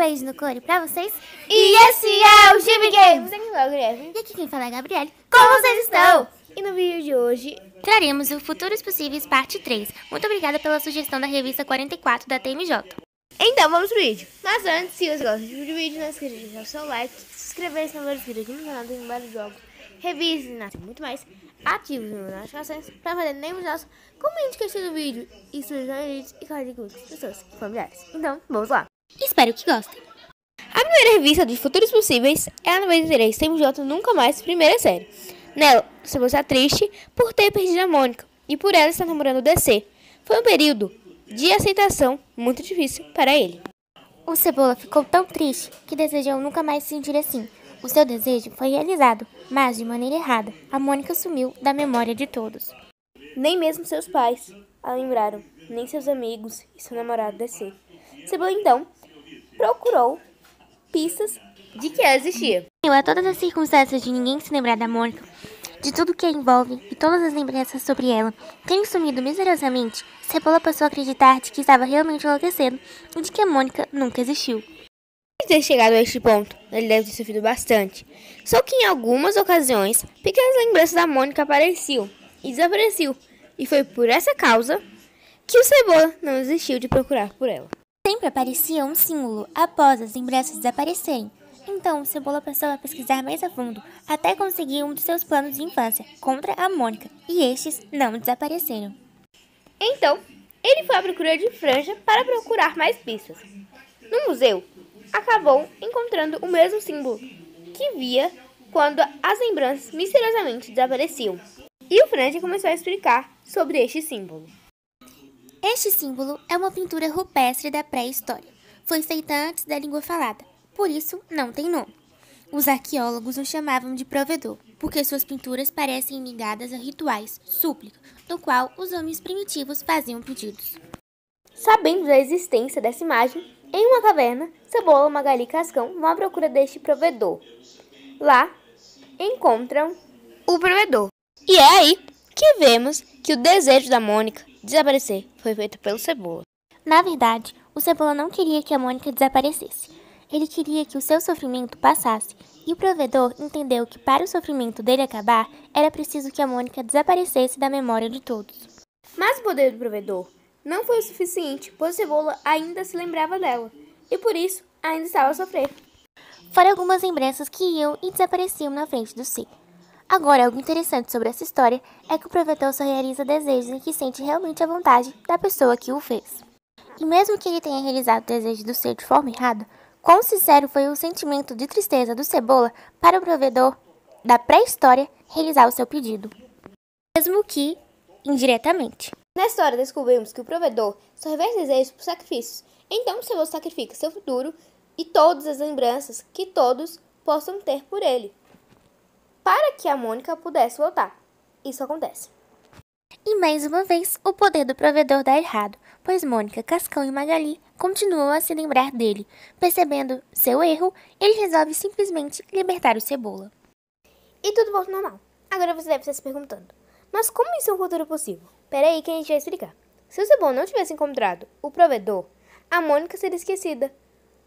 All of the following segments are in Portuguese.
beijo no core pra vocês. E esse é o Gibi Games. Aqui é o Guilherme. E aqui quem fala é a Gabriele. Como vocês estão? E no vídeo de hoje traremos o Futuros Possíveis parte 3. Muito obrigada pela sugestão da revista 44 da TMJ. Então vamos pro vídeo. Mas antes, se você gosta de vídeo, não esqueça de deixar o seu like, se inscrever se não for inscrito aqui no canal, tem vários jogos, revistas e muito mais. Ative as notificações para fazer nenhum nossos. Comente que achou do vídeo e sugestões e compartilhe com outras pessoas e familiares. Então, vamos lá. Espero que gostem. A primeira revista de Futuros Possíveis é a 93 TMJ Nunca Mais, primeira série. Nela, você está triste por ter perdido a Mônica e por ela estar namorando o DC. Foi um período de aceitação muito difícil para ele. O Cebola ficou tão triste que desejou nunca mais se sentir assim. O seu desejo foi realizado, mas de maneira errada. A Mônica sumiu da memória de todos. Nem mesmo seus pais a lembraram, nem seus amigos e seu namorado DC. Cebola então procurou pistas de que ela existia. A todas as circunstâncias de ninguém se lembrar da Mônica, de tudo que a envolve e todas as lembranças sobre ela terem sumido misteriosamente, Cebola passou a acreditar de que estava realmente enlouquecendo e de que a Mônica nunca existiu. Por ter chegado a este ponto, ele deve ter sofrido bastante. Só que em algumas ocasiões, pequenas lembranças da Mônica apareciam e desapareciam. E foi por essa causa que o Cebola não desistiu de procurar por ela. Sempre aparecia um símbolo após as lembranças desaparecerem. Então, o Cebola passou a pesquisar mais a fundo, até conseguir um de seus planos de infância contra a Mônica, e estes não desapareceram. Então, ele foi à procura de Franja para procurar mais pistas. No museu, acabou encontrando o mesmo símbolo que via quando as lembranças misteriosamente desapareciam. E o Franja começou a explicar sobre este símbolo. Este símbolo é uma pintura rupestre da pré-história. Foi feita antes da língua falada, por isso não tem nome. Os arqueólogos o chamavam de provedor, porque suas pinturas parecem ligadas a rituais, súplica, no qual os homens primitivos faziam pedidos. Sabendo da existência dessa imagem, em uma caverna, Cebola, Magali e Cascão vão à procura deste provedor. Lá, encontram o provedor. E é aí que vemos que o desejo da Mônica desaparecer foi feito pelo Cebola. Na verdade, o Cebola não queria que a Mônica desaparecesse. Ele queria que o seu sofrimento passasse, e o provedor entendeu que para o sofrimento dele acabar, era preciso que a Mônica desaparecesse da memória de todos. Mas o poder do provedor não foi o suficiente, pois o Cebola ainda se lembrava dela, e por isso ainda estava a sofrer. Foram algumas lembranças que iam e desapareciam na frente do C. Agora, algo interessante sobre essa história é que o provedor só realiza desejos em que sente realmente a vontade da pessoa que o fez. E mesmo que ele tenha realizado o desejo do C de forma errada, quão sincero foi o sentimento de tristeza do Cebola para o provedor da pré-história realizar o seu pedido. Mesmo que indiretamente. Na história, descobrimos que o provedor só reverte desejos por sacrifícios. Então, o Cebola sacrifica seu futuro e todas as lembranças que todos possam ter por ele, para que a Mônica pudesse voltar. Isso acontece. E mais uma vez, o poder do provedor dá errado, pois Mônica, Cascão e Magali continuam a se lembrar dele. Percebendo seu erro, ele resolve simplesmente libertar o Cebola. E tudo volta ao normal. Agora você deve estar se perguntando, mas como isso é um futuro possível? Pera aí que a gente vai explicar. Se o Cebola não tivesse encontrado o provedor, a Mônica seria esquecida.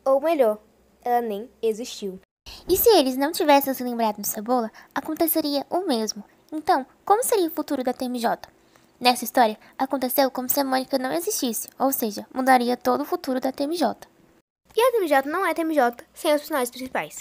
Ou melhor, ela nem existiu. E se eles não tivessem se lembrado do Cebola, aconteceria o mesmo. Então, como seria o futuro da TMJ? Nessa história, aconteceu como se a Mônica não existisse, ou seja, mudaria todo o futuro da TMJ. E a TMJ não é TMJ sem os personagens principais.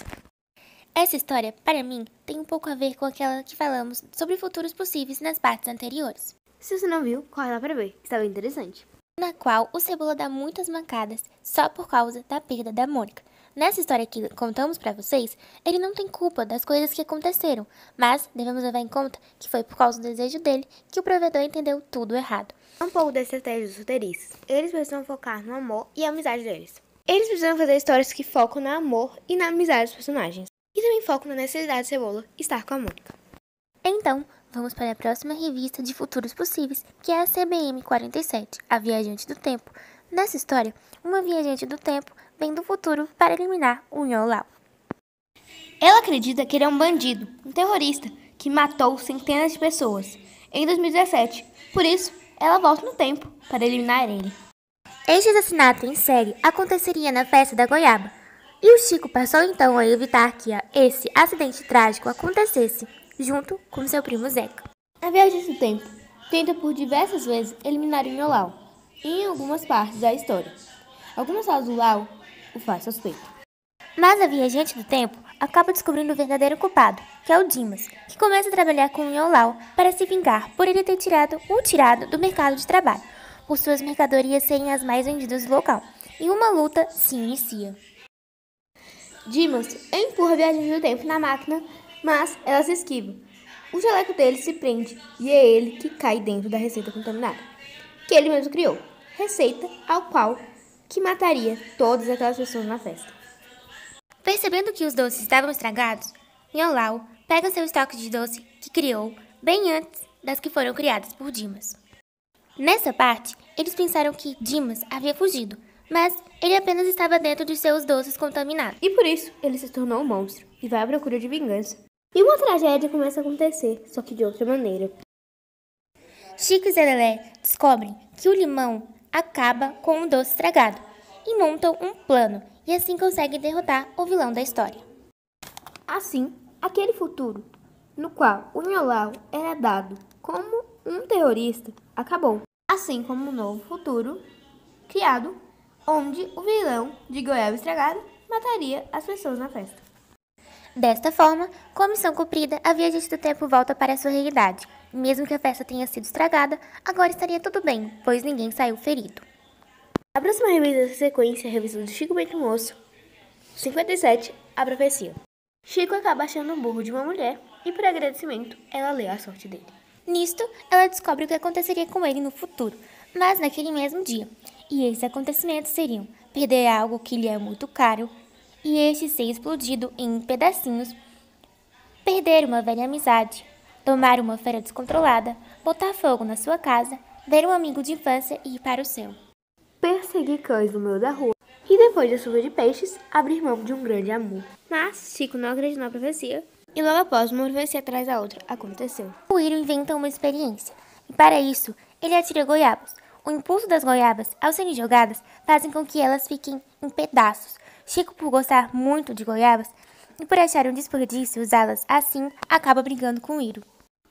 Essa história, para mim, tem um pouco a ver com aquela que falamos sobre futuros possíveis nas partes anteriores. Se você não viu, corre lá para ver, está bem interessante. Na qual o Cebola dá muitas mancadas só por causa da perda da Mônica. Nessa história que contamos pra vocês, ele não tem culpa das coisas que aconteceram, mas devemos levar em conta que foi por causa do desejo dele que o provedor entendeu tudo errado. Um pouco da estratégia dos roteiristas. Eles precisam focar no amor e a amizade deles. Eles precisam fazer histórias que focam no amor e na amizade dos personagens. E também focam na necessidade de Cebola estar com a Mônica. Então, vamos para a próxima revista de futuros possíveis, que é a CBM 47, a Viajante do Tempo. Nessa história, uma viajante do tempo vem do futuro para eliminar o Yolau. Ela acredita que ele é um bandido, um terrorista, que matou centenas de pessoas em 2017. Por isso, ela volta no tempo para eliminar ele. Este assassinato em série aconteceria na festa da goiaba, E o Chico passou então a evitar que esse acidente trágico acontecesse, junto com seu primo Zeca. A viagem do tempo tenta por diversas vezes eliminar o Nholau em algumas partes da história. Algumas falas do Lau o faz suspeito. Mas a viajante do tempo acaba descobrindo o verdadeiro culpado, que é o Dimas, que começa a trabalhar com o Nholau para se vingar por ele ter tirado do mercado de trabalho, por suas mercadorias serem as mais vendidas do local, e uma luta se inicia. Dimas empurra a viajante do tempo na máquina, mas ela se esquiva. O jaleco dele se prende e é ele que cai dentro da receita contaminada, que ele mesmo criou, receita ao qual que mataria todas aquelas pessoas na festa. Percebendo que os doces estavam estragados, Nholau pega seu estoque de doce que criou bem antes das que foram criadas por Dimas. Nessa parte, eles pensaram que Dimas havia fugido, mas ele apenas estava dentro de seus doces contaminados. E por isso, ele se tornou um monstro e vai à procura de vingança. E uma tragédia começa a acontecer, só que de outra maneira. Chico e Zé Lelé descobrem que o limão acaba com o doce estragado e montam um plano e assim conseguem derrotar o vilão da história. Assim, aquele futuro, no qual o Nholau era dado como um terrorista, acabou. Assim como um novo futuro criado, onde o vilão de goiaba estragado mataria as pessoas na festa. Desta forma, com a missão cumprida, a viajante do tempo volta para a sua realidade. E mesmo que a festa tenha sido estragada, agora estaria tudo bem, pois ninguém saiu ferido. A próxima revista dessa sequência é a revista do Chico Bento Moço, 57, A Profecia. Chico acaba achando um burro de uma mulher e, por agradecimento, ela lê a sorte dele. Nisto, ela descobre o que aconteceria com ele no futuro, mas naquele mesmo dia. E esses acontecimentos seriam perder algo que lhe é muito caro, e este ser explodido em pedacinhos, perder uma velha amizade, tomar uma fera descontrolada, botar fogo na sua casa, ver um amigo de infância e ir para o céu. Perseguir cães no meio da rua e depois da chuva de peixes, abrir mão de um grande amor. Mas Chico não acreditou na profecia e logo após uma profecia atrás da outra aconteceu. O Iro inventa uma experiência e para isso ele atira goiabas. O impulso das goiabas ao serem jogadas fazem com que elas fiquem em pedaços. Chico, por gostar muito de goiabas e por achar um desperdício usá-las assim, acaba brigando com o Iro.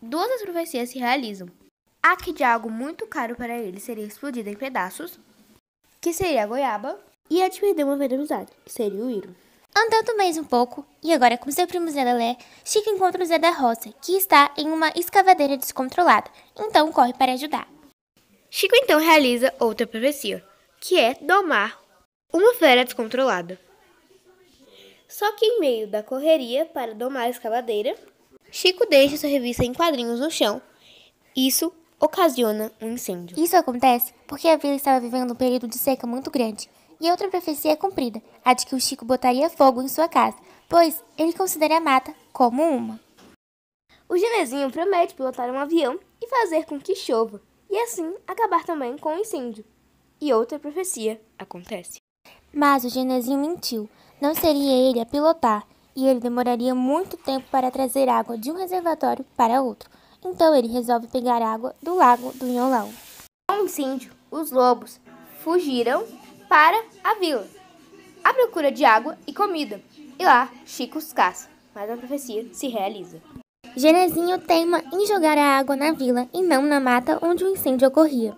Duas das profecias se realizam. A que de algo muito caro para ele seria explodida em pedaços, que seria a goiaba, e a de perder uma velha amizade, que seria o Iro. Andando mais um pouco, e agora com seu primo Zé Lelé, Chico encontra o Zé da Roça, que está em uma escavadeira descontrolada, então corre para ajudar. Chico então realiza outra profecia, que é domar uma fera descontrolada. Só que em meio da correria para domar a escavadeira, Chico deixa sua revista em quadrinhos no chão. Isso ocasiona um incêndio. Isso acontece porque a vila estava vivendo um período de seca muito grande. E outra profecia é cumprida, a de que o Chico botaria fogo em sua casa, pois ele considera a mata como uma. O Genezinho promete pilotar um avião e fazer com que chova, e assim acabar também com o incêndio. E outra profecia acontece. Mas o Genezinho mentiu, não seria ele a pilotar, e ele demoraria muito tempo para trazer água de um reservatório para outro. Então ele resolve pegar água do lago do Nholau. Com o incêndio, os lobos fugiram para a vila, à procura de água e comida. E lá, Chico os caça, mas a profecia se realiza. Genezinho teima em jogar a água na vila e não na mata onde o incêndio ocorria.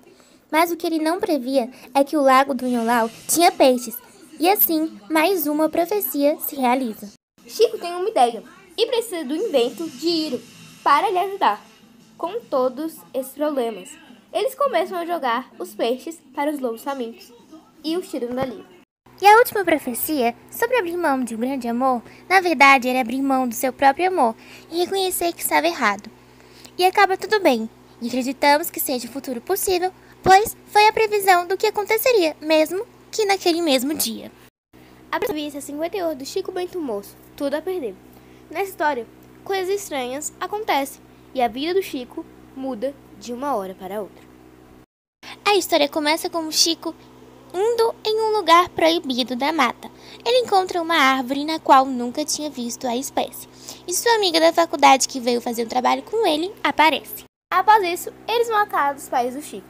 Mas o que ele não previa é que o lago do Nholau tinha peixes, e assim, mais uma profecia se realiza. Chico tem uma ideia e precisa do invento de Iro para lhe ajudar com todos esses problemas. Eles começam a jogar os peixes para os lobos famintos e os tiram dali. E a última profecia, sobre abrir mão de um grande amor, na verdade era abrir mão do seu próprio amor e reconhecer que estava errado. E acaba tudo bem, e acreditamos que seja o futuro possível, pois foi a previsão do que aconteceria, mesmo que naquele mesmo dia. A revista 58 do Chico Bento Moço, Tudo a Perder. Nessa história, coisas estranhas acontecem e a vida do Chico muda de uma hora para outra. A história começa com o Chico indo em um lugar proibido da mata. Ele encontra uma árvore na qual nunca tinha visto a espécie. E sua amiga da faculdade que veio fazer um trabalho com ele aparece. Após isso, eles vão à casa dos pais do Chico.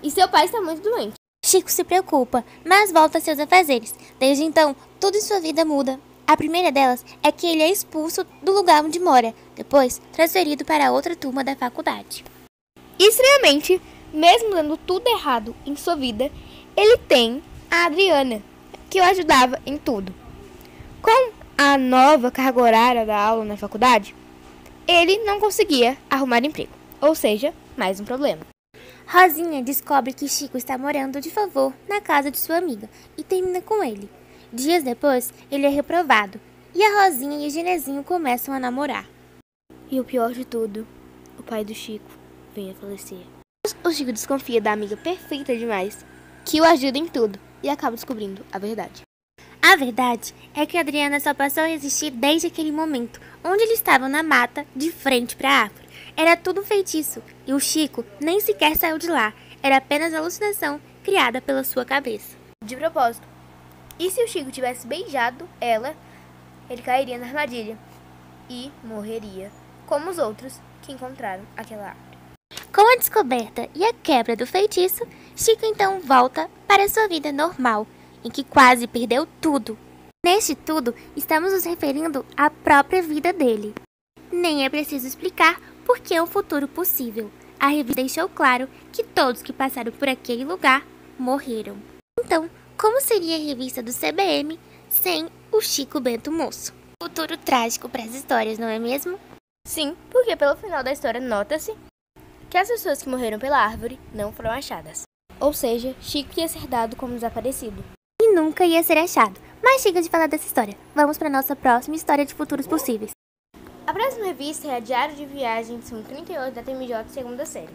E seu pai está muito doente. Chico se preocupa, mas volta a seus afazeres. Desde então, tudo em sua vida muda. A primeira delas é que ele é expulso do lugar onde mora, depois transferido para outra turma da faculdade. Estranhamente, mesmo dando tudo errado em sua vida, ele tem a Adriana, que o ajudava em tudo. Com a nova carga horária da aula na faculdade, ele não conseguia arrumar emprego, ou seja, mais um problema. Rosinha descobre que Chico está morando de favor na casa de sua amiga e termina com ele. Dias depois, ele é reprovado e a Rosinha e o Genezinho começam a namorar. E o pior de tudo, o pai do Chico vem a falecer. O Chico desconfia da amiga perfeita demais, que o ajuda em tudo, e acaba descobrindo a verdade. A verdade é que a Adriana só passou a existir desde aquele momento, onde eles estavam na mata, de frente para a árvore. Era tudo um feitiço, e o Chico nem sequer saiu de lá. Era apenas alucinação criada pela sua cabeça. De propósito. E se o Chico tivesse beijado ela, ele cairia na armadilha e morreria, como os outros que encontraram aquela árvore. Com a descoberta e a quebra do feitiço, Chico então volta para sua vida normal, em que quase perdeu tudo. Neste tudo, estamos nos referindo à própria vida dele. Nem é preciso explicar por que é um futuro possível. A revista deixou claro que todos que passaram por aquele lugar morreram. Então, como seria a revista do CBM sem o Chico Bento Moço? Futuro trágico para as histórias, não é mesmo? Sim, porque pelo final da história nota-se que as pessoas que morreram pela árvore não foram achadas. Ou seja, Chico ia ser dado como desaparecido. E nunca ia ser achado. Mas chega de falar dessa história. Vamos para nossa próxima história de futuros possíveis. A próxima revista é a Diário de Viagem 38 da TMJ, segunda série.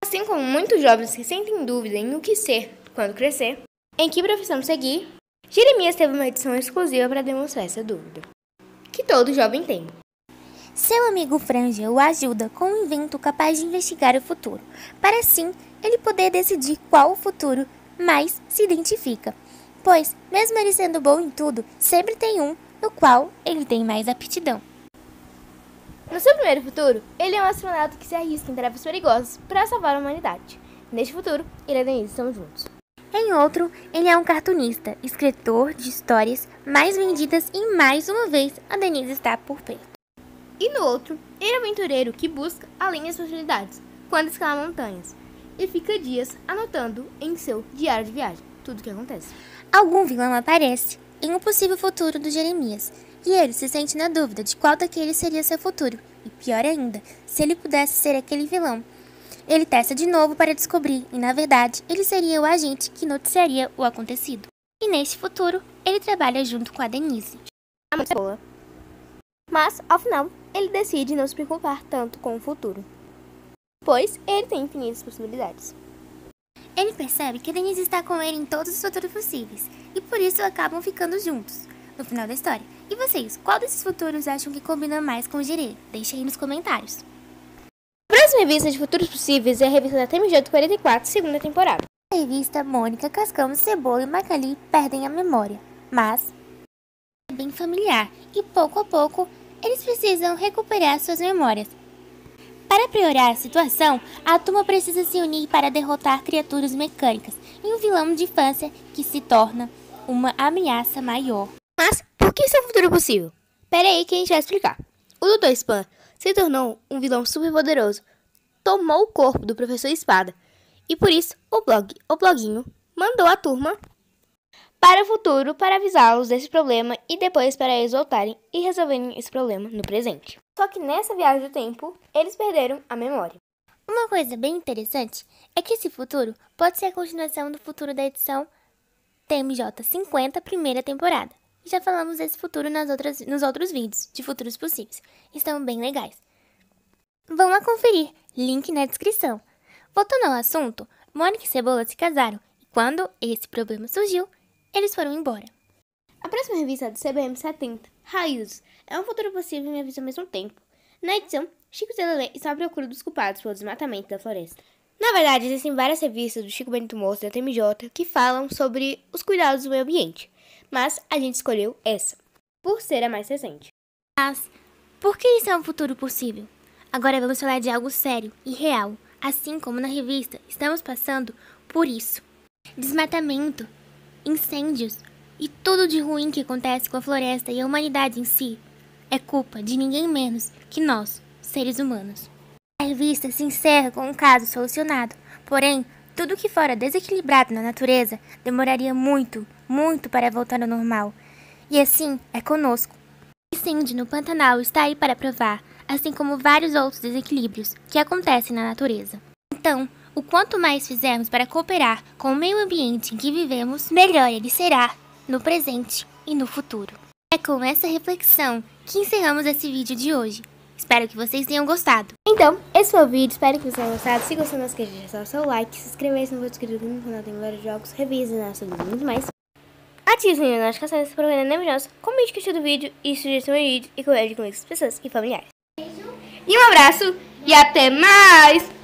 Assim como muitos jovens que sentem dúvida em o que ser quando crescer, em que profissão seguir, Jeremias teve uma edição exclusiva para demonstrar essa dúvida, que todo jovem tem. Seu amigo Franja o ajuda com um invento capaz de investigar o futuro, para assim ele poder decidir qual o futuro mais se identifica. Pois, mesmo ele sendo bom em tudo, sempre tem um no qual ele tem mais aptidão. No seu primeiro futuro, ele é um astronauta que se arrisca em tarefas perigosas para salvar a humanidade. Neste futuro, ele e a Denise estão juntos. Em outro, ele é um cartunista, escritor de histórias mais vendidas e mais uma vez a Denise está por perto. E no outro, ele é um aventureiro que busca além das possibilidades quando escala montanhas e fica dias anotando em seu diário de viagem tudo o que acontece. Algum vilão aparece em um possível futuro do Jeremias e ele se sente na dúvida de qual daqueles seria seu futuro. E pior ainda, se ele pudesse ser aquele vilão. Ele testa de novo para descobrir e, na verdade, ele seria o agente que noticiaria o acontecido. E neste futuro, ele trabalha junto com a Denise. A muito boa. Mas, ao final, ele decide não se preocupar tanto com o futuro, pois ele tem infinitas possibilidades. Ele percebe que a Denise está com ele em todos os futuros possíveis, e por isso acabam ficando juntos, no final da história. E vocês, qual desses futuros acham que combina mais com o Jerê? Deixe aí nos comentários. A próxima revista de futuros possíveis é a revista da TMJ 44, segunda temporada. Na revista, Mônica, Cascão, Cebola e Macaulay perdem a memória, mas é bem familiar, e pouco a pouco eles precisam recuperar suas memórias. Para piorar a situação, a turma precisa se unir para derrotar criaturas mecânicas e um vilão de infância que se torna uma ameaça maior. Mas, por que isso é um futuro possível? Pera aí que a gente vai explicar. O Dr. Spam se tornou um vilão super poderoso, tomou o corpo do Professor Espada, e por isso o bloguinho, mandou a turma para o futuro para avisá-los desse problema e depois para eles voltarem e resolverem esse problema no presente. Só que nessa viagem do tempo, eles perderam a memória. Uma coisa bem interessante é que esse futuro pode ser a continuação do futuro da edição TMJ 50, primeira temporada. Já falamos desse futuro nos outros vídeos de futuros possíveis. Estão bem legais. Vão lá conferir, link na descrição. Voltando ao assunto, Mônica e Cebola se casaram e quando esse problema surgiu, eles foram embora. A próxima revista é do CBM 70, Raízes, é um futuro possível e avisa ao mesmo tempo. Na edição, Chico e Lelê estão à procura dos culpados pelo desmatamento da floresta. Na verdade, existem várias revistas do Chico Bento Moço da TMJ que falam sobre os cuidados do meio ambiente, mas a gente escolheu essa, por ser a mais recente. Mas, por que isso é um futuro possível? Agora vamos falar de algo sério e real, assim como na revista estamos passando por isso. Desmatamento, incêndios e tudo de ruim que acontece com a floresta e a humanidade em si é culpa de ninguém menos que nós, seres humanos. A revista se encerra com um caso solucionado, porém, tudo que fora desequilibrado na natureza demoraria muito, muito para voltar ao normal. E assim é conosco. O incêndio no Pantanal está aí para provar, assim como vários outros desequilíbrios que acontecem na natureza. Então, o quanto mais fizermos para cooperar com o meio ambiente em que vivemos, melhor ele será no presente e no futuro. É com essa reflexão que encerramos esse vídeo de hoje. Espero que vocês tenham gostado. Então, esse foi o vídeo, espero que vocês tenham gostado. Se gostou, não esqueça de deixar o seu like, se inscrever se não for inscrito no canal, tem vários jogos, reviews e muito mais. Ative o sininho das notificações para ver novidades, comente o que achou do vídeo e sugestão de vídeo e converse com outras pessoas e familiares. E um abraço e até mais!